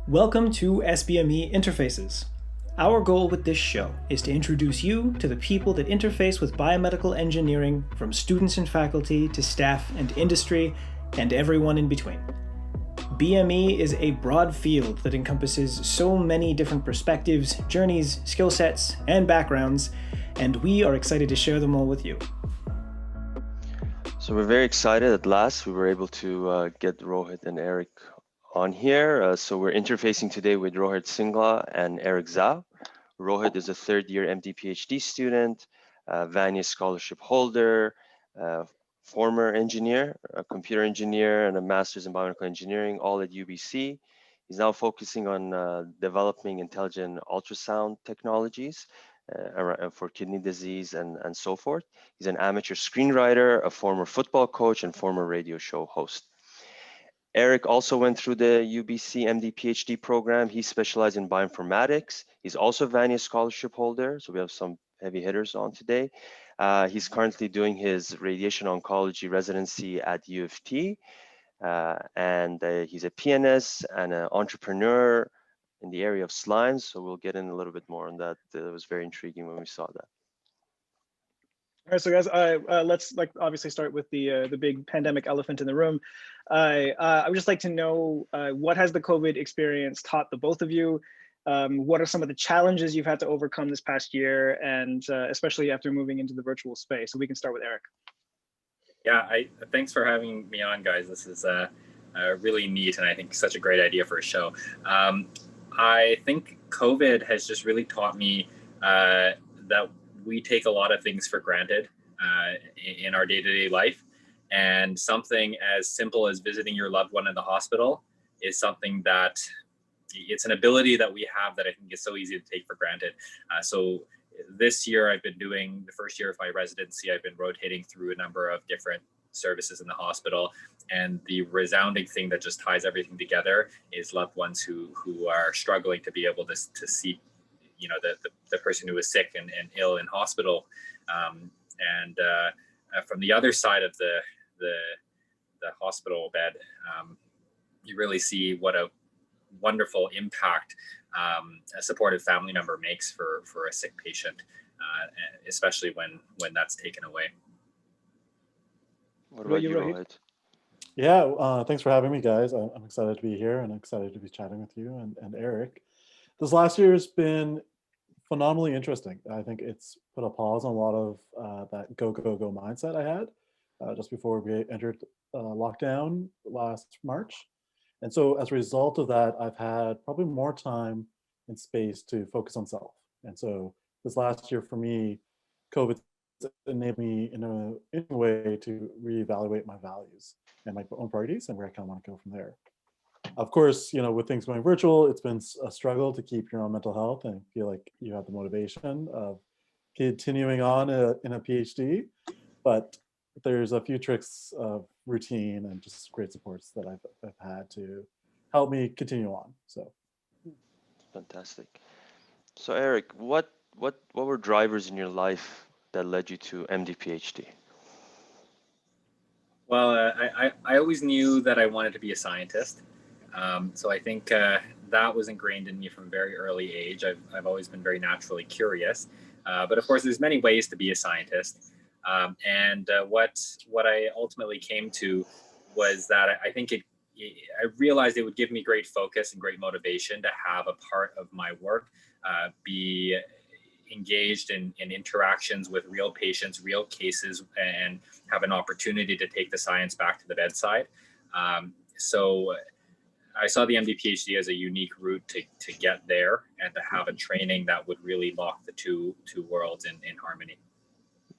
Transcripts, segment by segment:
Welcome to SBME Interfaces. Our goal with this show is to introduce you to the people that interface with biomedical engineering, from students and faculty to staff and industry, and everyone in between. BME is a broad field that encompasses so many different perspectives, journeys, skill sets, and backgrounds, and we are excited to share them all with you. So we're very excited at last. We were able to get Rohit and Eric on here. So we're interfacing today with Rohit Singla and Eric Zhao. Rohit is a third-year MD-PhD student, Vanier Scholarship holder, former engineer, a computer engineer, and a master's in biomedical engineering, all at UBC. He's now focusing on developing intelligent ultrasound technologies for kidney disease and so forth. He's an amateur screenwriter, a former football coach, and former radio show host. Eric also went through the UBC MD PhD program. He specialized in bioinformatics. He's also a Vanier Scholarship holder, so we have some heavy hitters on today. He's currently doing his radiation oncology residency at U of T, and he's a pianist and an entrepreneur in the area of slimes. So we'll get in a little bit more on that. It was very intriguing when we saw that. All right, so guys, let's obviously start with the big pandemic elephant in the room. I would just like to know what has the COVID experience taught the both of you? What are some of the challenges you've had to overcome this past year, and especially after moving into the virtual space? So we can start with Eric. Yeah, thanks for having me on, guys. This is really neat, and I think such a great idea for a show. I think COVID has just really taught me that we take a lot of things for granted in our day-to-day life, and something as simple as visiting your loved one in the hospital is something that it's an ability that we have that I think is so easy to take for granted. So this year I've been doing the first year of my residency. I've been rotating through a number of different services in the hospital, and the resounding thing that just ties everything together is loved ones who are struggling to be able to see, you know, the person who is sick and ill in hospital, and from the other side of the hospital bed, you really see what a wonderful impact a supportive family member makes for a sick patient, especially when that's taken away. What about you, Rohit? Yeah, thanks for having me, guys. I'm excited to be here and excited to be chatting with you and Eric. This last year has been phenomenally interesting. I think it's put a pause on a lot of that go mindset I had just before we entered lockdown last March. And so as a result of that, I've had probably more time and space to focus on self. And so this last year for me, COVID enabled me in a way to reevaluate my values and my own priorities and where I kind of want to go from there. Of course, you know, with things going virtual, it's been a struggle to keep your own mental health and feel like you have the motivation of continuing on in a PhD. But there's a few tricks of routine and just great supports that I've had to help me continue on. So, fantastic. So, Eric, what were drivers in your life that led you to MD PhD? Well, I always knew that I wanted to be a scientist. So I think that was ingrained in me from a very early age. I've always been very naturally curious. But of course, there's many ways to be a scientist. And what I ultimately came to was that I think I realized it would give me great focus and great motivation to have a part of my work be engaged in interactions with real patients, real cases, and have an opportunity to take the science back to the bedside. So I saw the MD PhD as a unique route to get there and to have a training that would really lock the two worlds in harmony.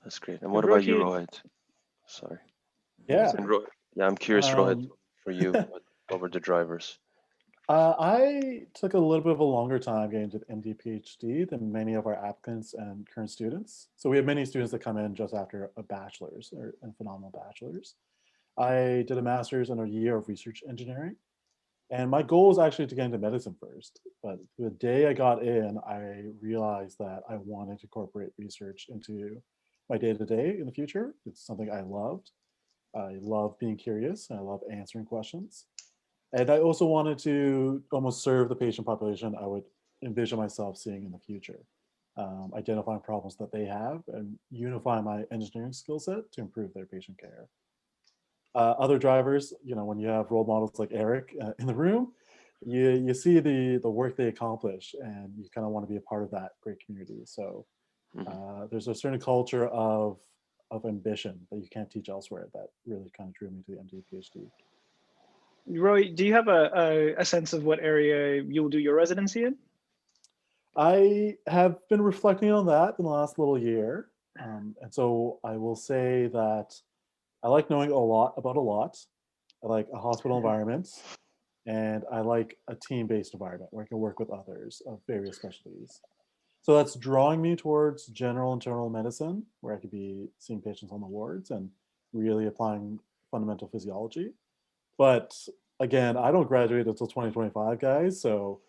That's great. And what about you, Rohit? Sorry. Yeah. I'm curious, Rohit, for you, what were the drivers? I took a little bit of a longer time getting to the MD PhD than many of our applicants and current students. So we have many students that come in just after a bachelor's and phenomenal bachelor's. I did a master's and a year of research engineering. And my goal was actually to get into medicine first. But the day I got in, I realized that I wanted to incorporate research into my day-to-day in the future. It's something I loved. I love being curious and I love answering questions. And I also wanted to almost serve the patient population I would envision myself seeing in the future, identifying problems that they have and unify my engineering skill set to improve their patient care. Other drivers, when you have role models like Eric in the room, you see the work they accomplish, and you kind of want to be a part of that great community. So there's a certain culture of ambition that you can't teach elsewhere that really kind of drew me to the MD PhD. Roy, do you have a sense of what area you will do your residency in? I have been reflecting on that in the last little year. And so I will say that I like knowing a lot about a lot. I like a hospital environment, and I like a team-based environment where I can work with others of various specialties. So that's drawing me towards general internal medicine, where I could be seeing patients on the wards and really applying fundamental physiology. But again, I don't graduate until 2025, guys. So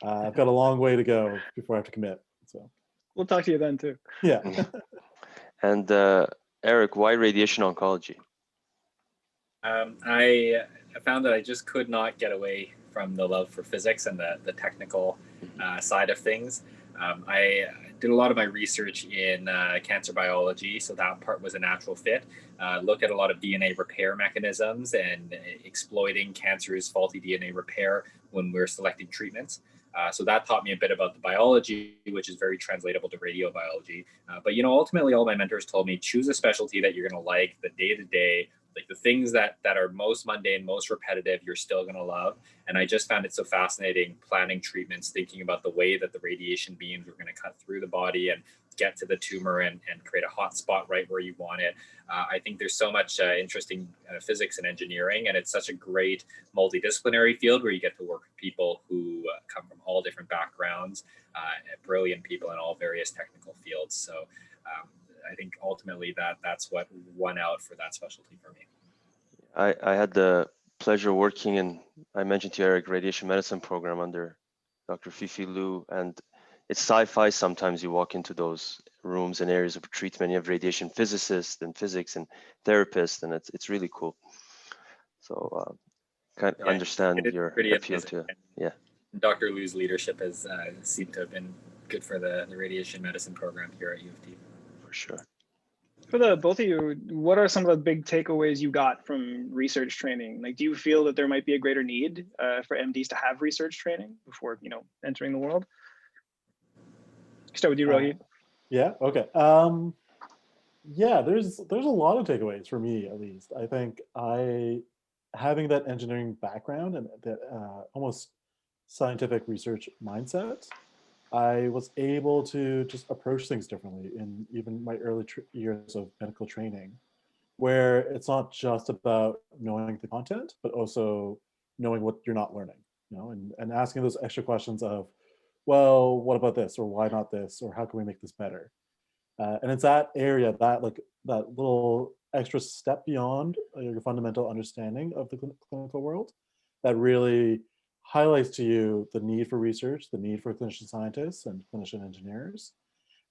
I've got a long way to go before I have to commit. So We'll talk to you then too. yeah. And Eric, why radiation oncology? I found that I just could not get away from the love for physics and the technical side of things. I did a lot of my research in cancer biology, so that part was a natural fit. Looked at a lot of DNA repair mechanisms and exploiting cancer's faulty DNA repair when we're selecting treatments. So that taught me a bit about the biology, which is very translatable to radiobiology. But ultimately, all my mentors told me, choose a specialty that you're going to like, the day-to-day, like the things that are most mundane, most repetitive, you're still going to love. And I just found it so fascinating planning treatments, thinking about the way that the radiation beams were going to cut through the body and get to the tumor and create a hot spot right where you want it. I think there's so much interesting physics and engineering, and it's such a great multidisciplinary field where you get to work with people who come from all different backgrounds, brilliant people in all various technical fields. So I think ultimately that's what won out for that specialty for me. I had the pleasure working in, I mentioned to Eric, radiation medicine program under Dr. Fifi Liu, and it's sci-fi. Sometimes you walk into those rooms and areas of treatment, you have radiation physicists and physics and therapists, and it's really cool. So kind of understand your appeal to, yeah. Dr. Liu's leadership has seemed to have been good for the radiation medicine program here at U of T. For sure. For the both of you, what are some of the big takeaways you got from research training? Like, do you feel that there might be a greater need for MDs to have research training before, entering the world? Start with you, Rohit. Yeah. Okay. Yeah, there's a lot of takeaways for me, at least. I think having that engineering background and that almost scientific research mindset, I was able to just approach things differently in even my early years of medical training, where it's not just about knowing the content, but also knowing what you're not learning, and asking those extra questions of, well, what about this, or why not this, or how can we make this better? And it's that area, that little extra step beyond your fundamental understanding of the clinical world, that really highlights to you the need for research, the need for clinician scientists and clinician engineers,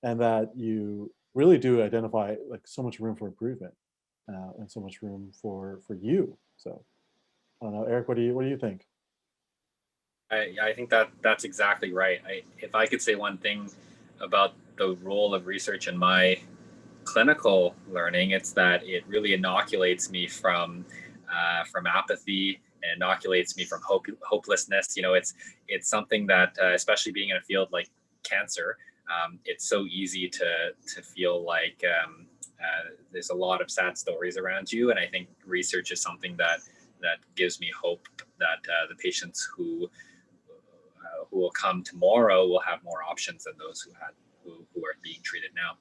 and that you really do identify like so much room for improvement and so much room for you. So I don't know, Eric, what do you think? I think that's exactly right. If I could say one thing about the role of research in my clinical learning, it's that it really inoculates me from apathy, and inoculates me from hopelessness. It's something that, especially being in a field like cancer, it's so easy to feel like there's a lot of sad stories around you, and I think research is something that gives me hope that the patients who will come tomorrow will have more options than those who are being treated now.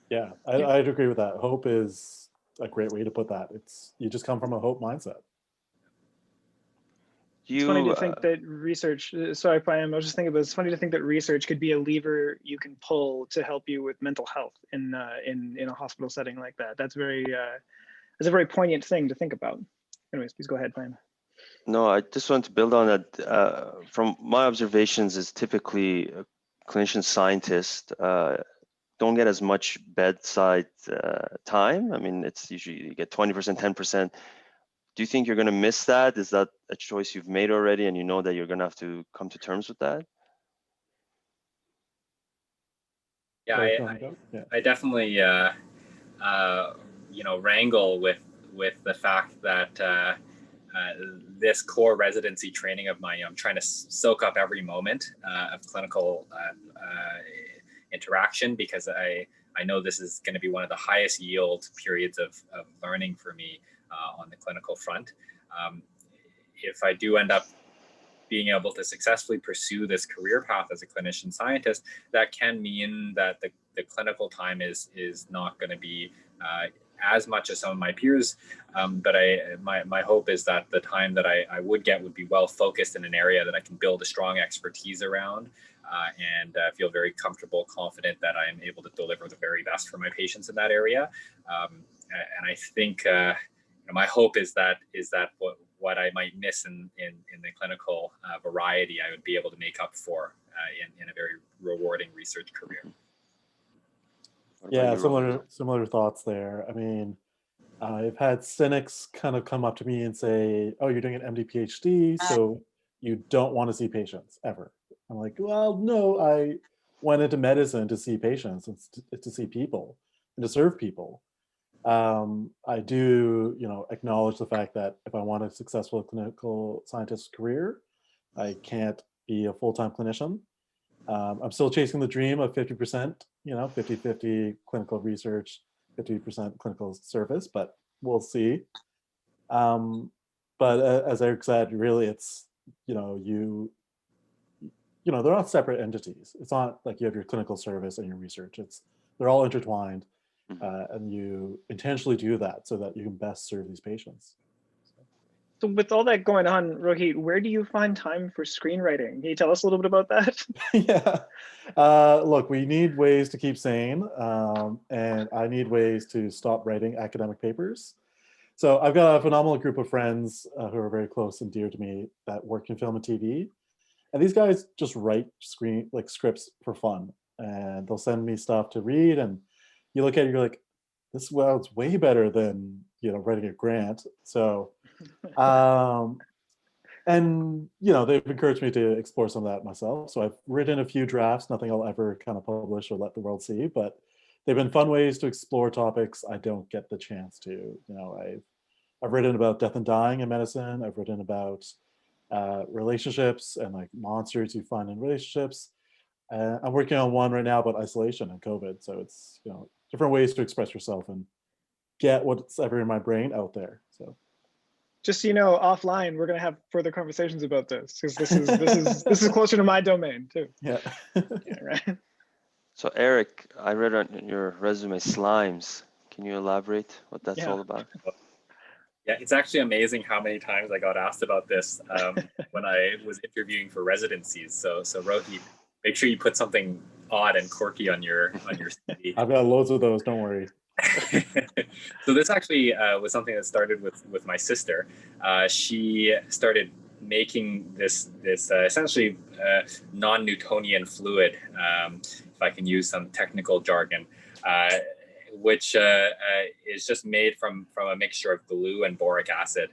Yeah, I'd agree with that. Hope is a great way to put that. You just come from a hope mindset. It's funny to think that research, sorry, Payam, I was just thinking about, it's funny to think that research could be a lever you can pull to help you with mental health in a hospital setting like that. That's a very poignant thing to think about. Anyways, please go ahead, Payam. No, I just want to build on that. From my observations, is typically a clinician scientist don't get as much bedside time. I mean, it's usually you get 20%, 10% Do you think you're going to miss that? Is that a choice you've made already, and you know that you're going to have to come to terms with that? Yeah, I definitely you know, wrangle with the fact that this core residency training of mine, I'm trying to soak up every moment of clinical interaction, because I know this is going to be one of the highest yield periods of learning for me on the clinical front. If I do end up being able to successfully pursue this career path as a clinician scientist, that can mean that the clinical time is not going to be as much as some of my peers. But my hope is that the time that I would get would be well focused in an area that I can build a strong expertise around, and feel very comfortable, confident that I'm able to deliver the very best for my patients in that area. And I think my hope is that what I might miss in the clinical variety, I would be able to make up for in a very rewarding research career. Yeah, similar thoughts there. I mean, I've had cynics kind of come up to me and say, "Oh, you're doing an MD PhD, so you don't want to see patients ever." I'm like, "Well, no, I went into medicine to see patients and to see people and to serve people." I do, acknowledge the fact that if I want a successful clinical scientist career, I can't be a full-time clinician. I'm still chasing the dream of 50%, 50-50 clinical research, 50% clinical service, but we'll see. But as Eric said, really it's, they're not separate entities. It's not like you have your clinical service and your research. They're all intertwined. And you intentionally do that so that you can best serve these patients. So with all that going on, Rohit, where do you find time for screenwriting? Can you tell us a little bit about that? Yeah. Look, we need ways to keep sane, and I need ways to stop writing academic papers. So I've got a phenomenal group of friends who are very close and dear to me that work in film and TV. And these guys just write scripts for fun. And they'll send me stuff to read, and you look at it, you're like, this it's way better than writing a grant. So and they've encouraged me to explore some of that myself. So I've written a few drafts, nothing I'll ever kind of publish or let the world see, but they've been fun ways to explore topics I don't get the chance to. I've written about death and dying in medicine. I've written about relationships and like monsters you find in relationships. I'm working on one right now about isolation and COVID. So it's, different ways to express yourself and get what's ever in my brain out there. So just so you know, offline, we're going to have further conversations about this, because this is closer to my domain too. Yeah. Yeah, right. So Eric, I read on your resume slimes. Can you elaborate what that's all about? Yeah, it's actually amazing how many times I got asked about this when I was interviewing for residencies. So Rohit, make sure you put something odd and quirky on your CV. I've got loads of those, don't worry. So this actually was something that started with my sister. She started making this essentially non-Newtonian fluid, if I can use some technical jargon, which is just made from a mixture of glue and boric acid.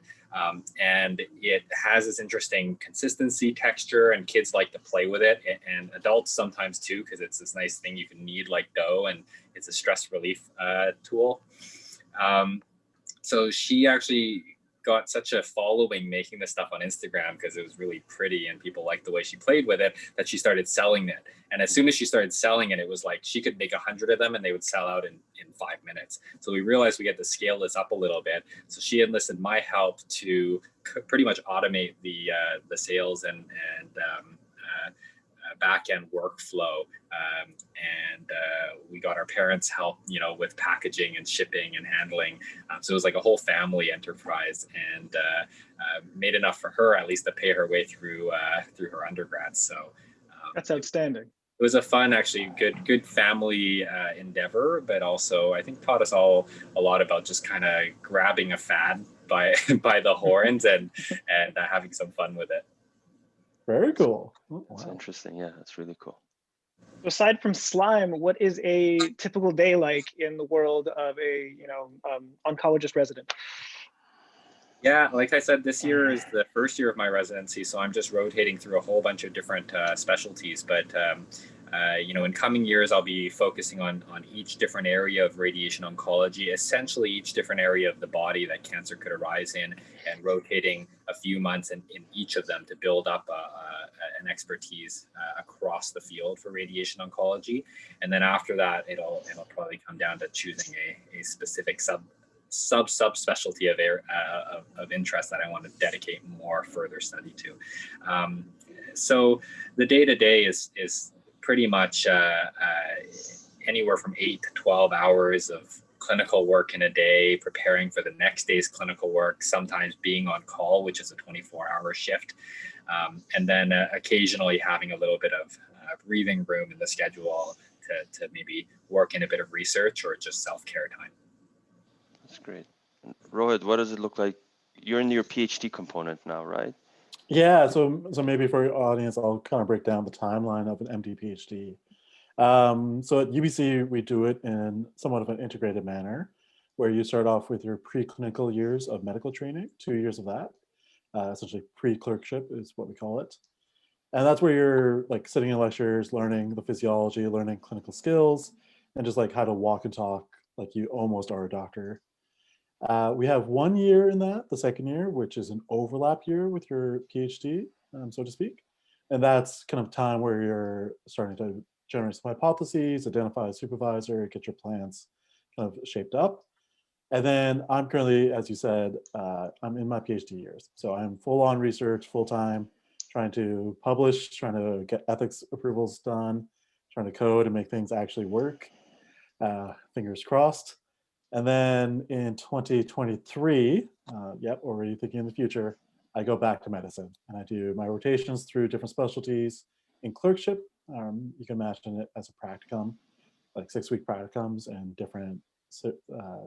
And it has this interesting consistency, texture, and kids like to play with it, and adults sometimes too, because it's this nice thing you can knead like dough, and it's a stress relief tool. So she actually got such a following making this stuff on Instagram because it was really pretty and people liked the way she played with it, that she started selling it. And as soon as she started selling it, it was like she could make 100 of them and they would sell out in 5 minutes. So we realized we had to scale this up a little bit. So she enlisted my help to pretty much automate the sales and back-end workflow, and we got our parents' help, with packaging and shipping and handling. So it was like a whole family enterprise, and made enough for her at least to pay her way through her undergrad. So that's outstanding. It was a fun, actually good family endeavor, but also I think taught us all a lot about just kind of grabbing a fad by the horns and having some fun with it. Very cool. That's interesting. Yeah, that's really cool. Aside from slime, what is a typical day like in the world of a oncologist resident? Yeah, like I said, this year is the first year of my residency, so I'm just rotating through a whole bunch of different specialties. But in coming years, I'll be focusing on each different area of radiation oncology, essentially each different area of the body that cancer could arise in, and rotating a few months in each of them to build up an expertise across the field for radiation oncology. And then after that, it'll probably come down to choosing a specific subspecialty of interest that I want to dedicate more further study to. So the day-to-day is pretty much anywhere from 8 to 12 hours of clinical work in a day, preparing for the next day's clinical work, sometimes being on call, which is a 24-hour shift, and then occasionally having a little bit of breathing room in the schedule to maybe work in a bit of research or just self-care time. That's great. Rohit, what does it look like? You're in your PhD component now, right? Yeah, so maybe for your audience, I'll kind of break down the timeline of an MD PhD. So at UBC, we do it in somewhat of an integrated manner, where you start off with your preclinical years of medical training, 2 years of that. Essentially, pre-clerkship is what we call it. And that's where you're like sitting in lectures, learning the physiology, learning clinical skills, and just like how to walk and talk like you almost are a doctor. We have 1 year in that, the second year, which is an overlap year with your PhD, so to speak. And that's kind of time where you're starting to generate some hypotheses, identify a supervisor, get your plans kind of shaped up. And then I'm currently, as you said, I'm in my PhD years. So I'm full on research, full time, trying to publish, trying to get ethics approvals done, trying to code and make things actually work. Fingers crossed. And then in 2023, already thinking in the future, I go back to medicine and I do my rotations through different specialties in clerkship. You can imagine it as a practicum, like 6-week practicums and different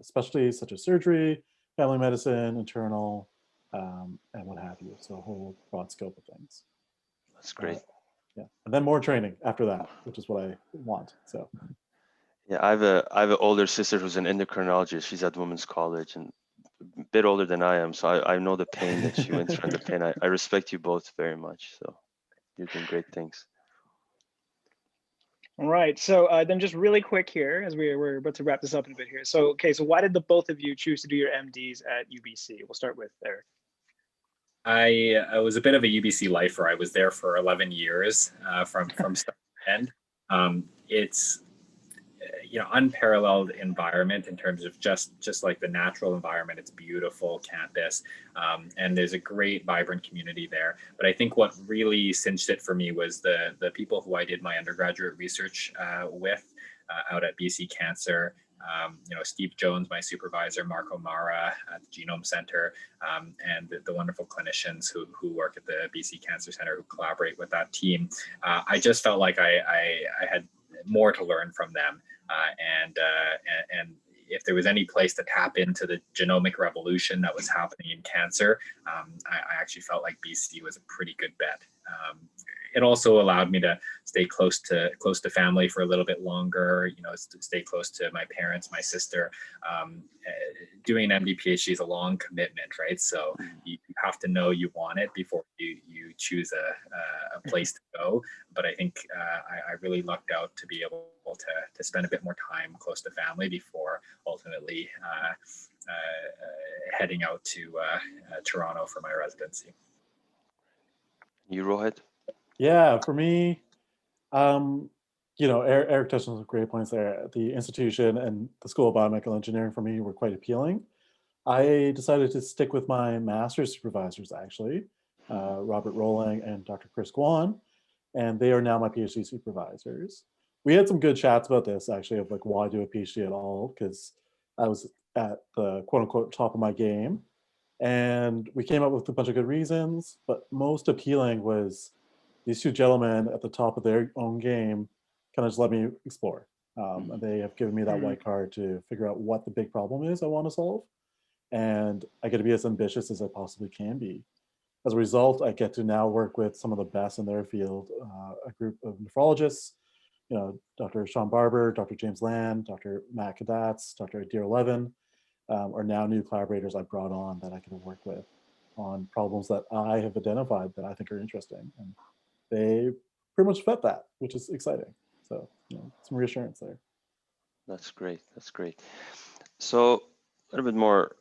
specialties such as surgery, family medicine, internal, and what have you. So a whole broad scope of things. That's great. Yeah, and then more training after that, which is what I want. So. Yeah, I have an older sister who's an endocrinologist. She's at Women's College and a bit older than I am, so I know the pain that she went through and the pain. I respect you both very much. So you're doing great things. All right, so then just really quick here, as we're about to wrap this up in a bit here. So, okay, so why did the both of you choose to do your MDs at UBC? We'll start with Eric. I was a bit of a UBC lifer. I was there for 11 years from start to end. It's unparalleled environment in terms of just like the natural environment. It's beautiful campus, and there's a great vibrant community there. But I think what really cinched it for me was the people who I did my undergraduate research with out at BC Cancer. Steve Jones, my supervisor, Mark O'Mara at the Genome Center, and the wonderful clinicians who work at the BC Cancer Center who collaborate with that team. I just felt like I had more to learn from them. And if there was any place to tap into the genomic revolution that was happening in cancer, I actually felt like BC was a pretty good bet. It also allowed me to stay close to family for a little bit longer, stay close to my parents, my sister. Doing an MD PhD is a long commitment, right? So you have to know you want it before you choose a place to go. But I think I really lucked out to be able to spend a bit more time close to family before ultimately heading out to Toronto for my residency. You, Rohit? Yeah, for me, Eric touched on some great points there. The institution and the School of Biomedical Engineering for me were quite appealing. I decided to stick with my master's supervisors, actually, Robert Rowling and Dr. Chris Guan, and they are now my PhD supervisors. We had some good chats about this, actually, of like why do a PhD at all, because I was at the quote unquote top of my game. And we came up with a bunch of good reasons, but most appealing was these two gentlemen at the top of their own game kind of just let me explore. And they have given me that white card to figure out what the big problem is I want to solve. And I get to be as ambitious as I possibly can be. As a result, I get to now work with some of the best in their field, a group of nephrologists, Dr. Sean Barber, Dr. James Land, Dr. Matt Kadatz, Dr. Adir Levin, or now new collaborators I brought on that I can work with on problems that I have identified that I think are interesting. And they pretty much fit that, which is exciting. So, some reassurance there. That's great. That's great. So a little bit more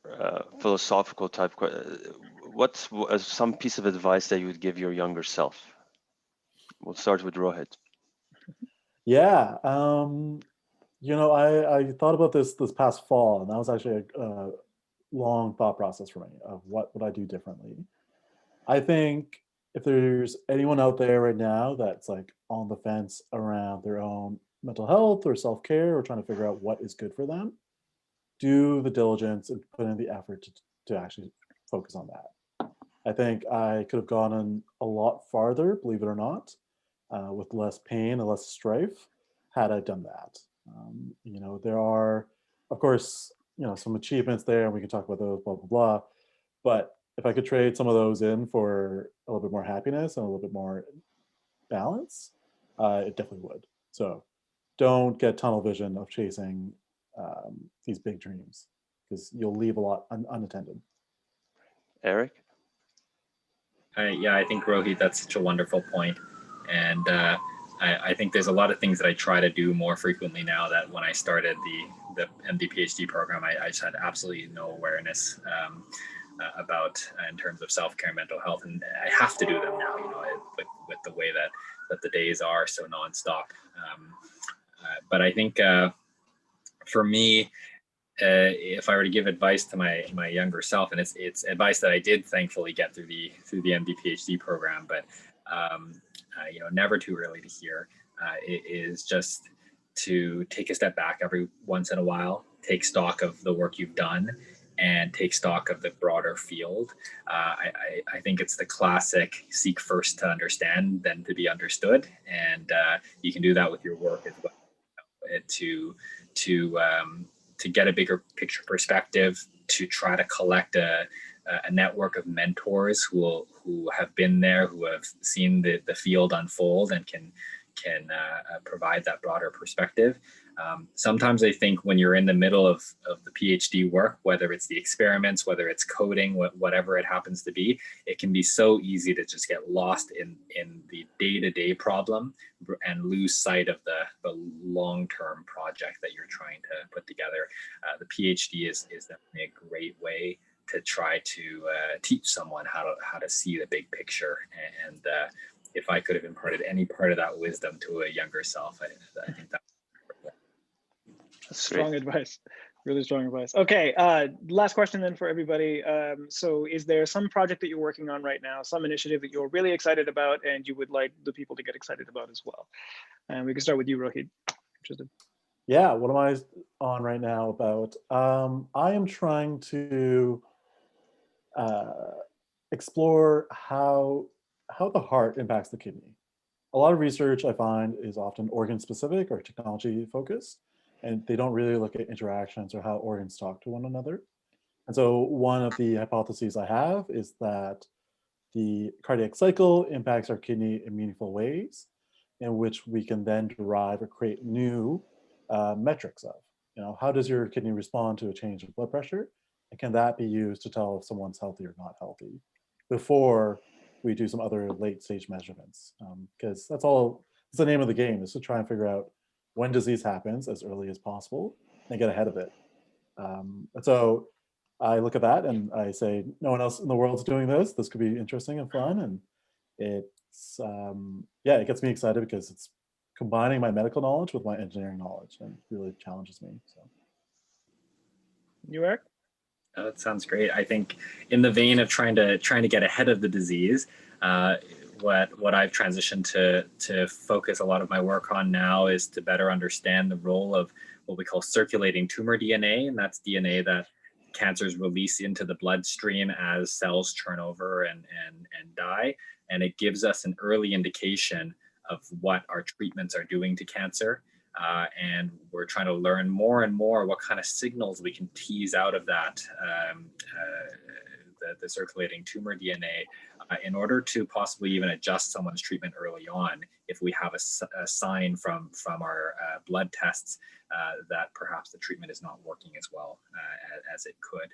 philosophical type. What's some piece of advice that you would give your younger self? We'll start with Rohit. Yeah, I thought about this past fall, and that was actually a long thought process for me of what would I do differently. I think if there's anyone out there right now that's like on the fence around their own mental health or self-care or trying to figure out what is good for them, do the diligence and put in the effort to actually focus on that. I think I could have gone in a lot farther, believe it or not, with less pain and less strife had I done that. There are, of course, some achievements there, and we can talk about those, blah, blah, blah. But if I could trade some of those in for a little bit more happiness and a little bit more balance, it definitely would. So don't get tunnel vision of chasing these big dreams, because you'll leave a lot unattended. Eric? Yeah, I think Rohit, that's such a wonderful point. And I think there's a lot of things that I try to do more frequently now that when I started the MD-PhD program, I just had absolutely no awareness about in terms of self-care and mental health. And I have to do them now, with the way that the days are so nonstop. But I think for me, if I were to give advice to my younger self, and it's advice that I did thankfully get through the MD-PhD program, but never too early to hear. It is just to take a step back every once in a while, take stock of the work you've done, and take stock of the broader field. I think it's the classic seek first to understand, then to be understood, and you can do that with your work as well. To get a bigger picture perspective, to try to collect a network of mentors who have been there, who have seen the field unfold and can provide that broader perspective. Sometimes I think when you're in the middle of the PhD work, whether it's the experiments, whether it's coding, whatever it happens to be, it can be so easy to just get lost in the day-to-day problem and lose sight of the long-term project that you're trying to put together. The PhD is definitely a great way to try to teach someone how to see the big picture. And if I could have imparted any part of that wisdom to a younger self, I think that's strong advice. Really strong advice. Okay, last question then for everybody. So is there some project that you're working on right now, some initiative that you're really excited about and you would like the people to get excited about as well? And we can start with you, Rohit. Interested. Yeah, what am I on right now about? I am trying to explore how the heart impacts the kidney. A lot of research I find is often organ specific or technology focused, and they don't really look at interactions or how organs talk to one another. And so one of the hypotheses I have is that the cardiac cycle impacts our kidney in meaningful ways, in which we can then derive or create new metrics of. How does your kidney respond to a change in blood pressure? And can that be used to tell if someone's healthy or not healthy before we do some other late stage measurements? Because that's the name of the game, is to try and figure out when disease happens as early as possible and get ahead of it. And so I look at that and I say, no one else in the world's doing this. This could be interesting and fun. And it's, it gets me excited because it's combining my medical knowledge with my engineering knowledge and really challenges me. So. You, Eric? Oh, that sounds great. I think in the vein of trying to get ahead of the disease, what I've transitioned to focus a lot of my work on now is to better understand the role of what we call circulating tumor DNA, and that's DNA that cancers release into the bloodstream as cells turn over and die, and it gives us an early indication of what our treatments are doing to cancer. And we're trying to learn more and more what kind of signals we can tease out of that the circulating tumor DNA in order to possibly even adjust someone's treatment early on if we have a sign from our blood tests that perhaps the treatment is not working as well as it could.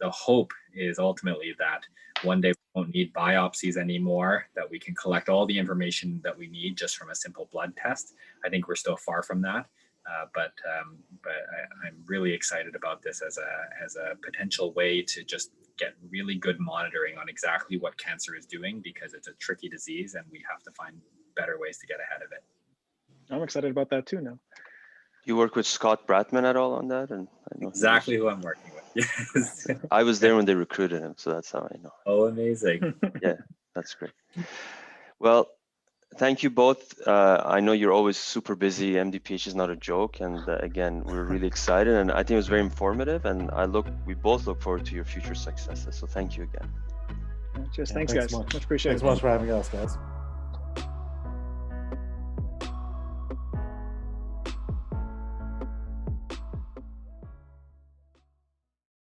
The hope is ultimately that one day we won't need biopsies anymore, that we can collect all the information that we need just from a simple blood test. I think we're still far from that, but I'm really excited about this as a potential way to just get really good monitoring on exactly what cancer is doing, because it's a tricky disease and we have to find better ways to get ahead of it. I'm excited about that too now. You work with Scott Bratman at all on that? And I know Exactly who I'm working with. Yes. I was there when they recruited him, so that's how I know. Oh, amazing. Yeah, that's great. Well, thank you both. I know you're always super busy. MD-PhD is not a joke, and again, we're really excited, and I think it was very informative. And we both look forward to your future successes. So thank you again. Just thanks guys. Much Appreciated. Thanks so much for having us, guys.